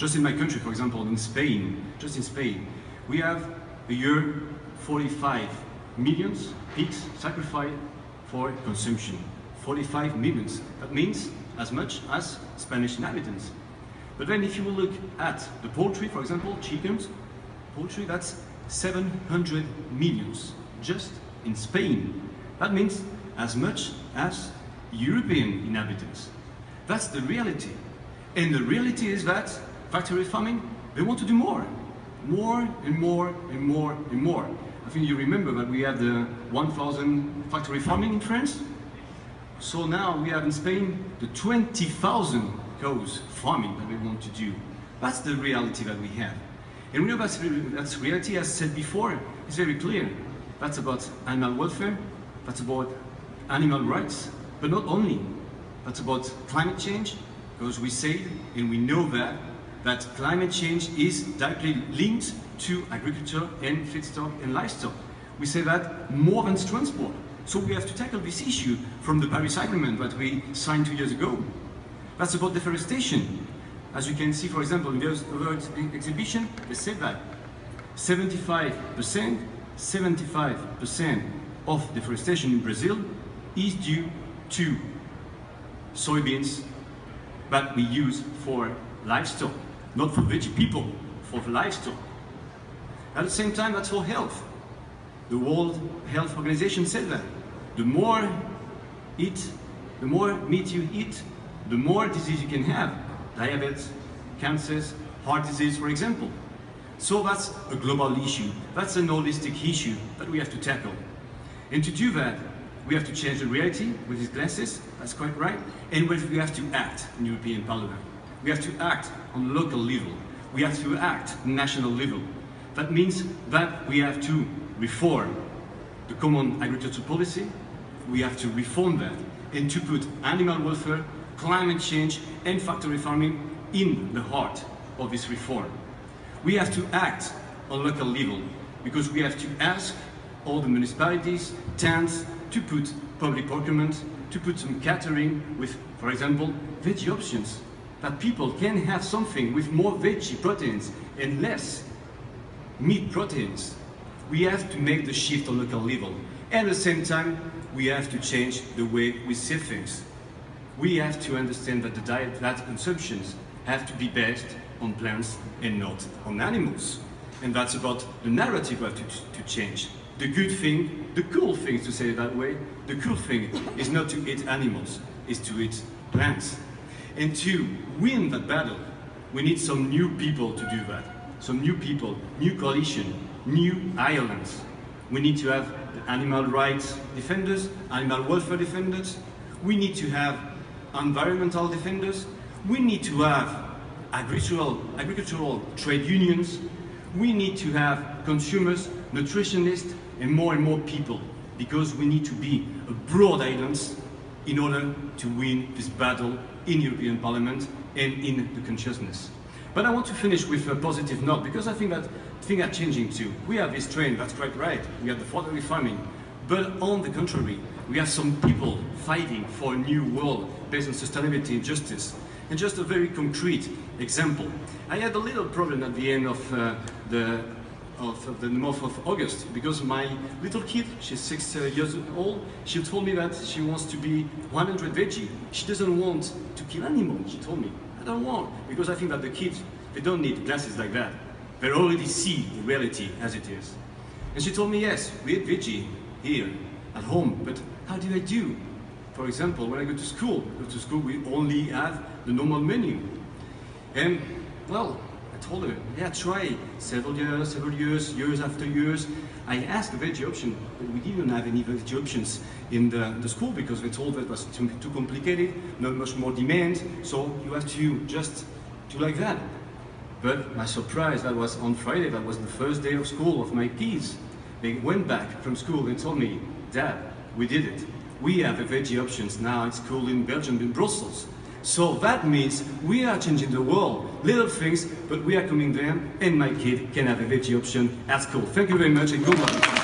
Just in my country, for example, in Spain, just in Spain, we have a year 45 millions pigs sacrificed for consumption. 45 millions. That means as much as Spanish inhabitants. But then if you will look at the poultry, for example, chickens, poultry, that's 700 millions just in Spain. That means as much as European inhabitants. That's the reality. And the reality is that factory farming, they want to do more. More and more and more and more. I think you remember that we had the 1,000 factory farming in France. So now we have in Spain the 20,000 cows farming that we want to do. That's the reality that we have. And we know that's reality, as said before, is very clear. That's about animal welfare, that's about animal rights, but not only. That's about climate change, because we say and we know that climate change is directly linked to agriculture and feedstock and livestock. We say that more than transport. So we have to tackle this issue from the Paris Agreement that we signed 2 years ago. That's about deforestation. As you can see, for example, in the other exhibition, they said that 75% of deforestation in Brazil is due to soybeans that we use for livestock, not for veggie people, for livestock. At the same time, that's for health. The World Health Organization said that the more meat you eat, the more disease you can have. Diabetes, cancers, heart disease, for example. So that's a global issue. That's an holistic issue that we have to tackle. And to do that, we have to change the reality with these glasses, that's quite right, and we have to act in the European Parliament. We have to act on local level. We have to act at national level. That means that we have to reform the common agricultural policy. We have to reform that and to put animal welfare, climate change and factory farming in the heart of this reform. We have to act on local level because we have to ask all the municipalities, towns, to put public procurement, to put some catering with, for example, veggie options, that people can have something with more veggie proteins and less meat proteins. We have to make the shift on local level. And at the same time, we have to change the way we see things. We have to understand that the diet, that consumptions have to be based on plants and not on animals. And that's about the narrative we have to change. The good thing, the cool thing, to say it that way, the cool thing is not to eat animals, is to eat plants. And to win that battle, we need some new people to do that. Some new people, new coalition, new islands. We need to have the animal rights defenders, animal welfare defenders. We need to have environmental defenders. We need to have agricultural trade unions. We need to have consumers, nutritionists, and more people, because we need to be a broad island in order to win this battle in European Parliament and in the consciousness. But I want to finish with a positive note, because I think that things are changing too. We have this trend, that's quite right. We have the factory farming. But on the contrary, we have some people fighting for a new world based on sustainability and justice. And just a very concrete example. I had a little problem at the end of the month of August, because my little kid, she's 6 years old, she told me that she wants to be 100 veggie. She doesn't want to kill animals, she told me. I don't want, because I think that the kids, they don't need glasses like that. They already see the reality as it is. And she told me, yes, we eat veggie here at home, but how do I do? For example, when I go to school, we only have the normal menu. And, well, I told her, yeah, try several years after years. I asked the veggie option, but we didn't have any veggie options in the school, because they told that it was too complicated, not much more demand, so you have to just do like that. But my surprise, that was on Friday, that was the first day of school of my kids. They went back from school and told me, Dad, we did it. We have the veggie options now at school in Belgium, in Brussels. So that means we are changing the world. Little things, but we are coming there, and my kid can have a veggie option at school. Thank you very much, and good luck.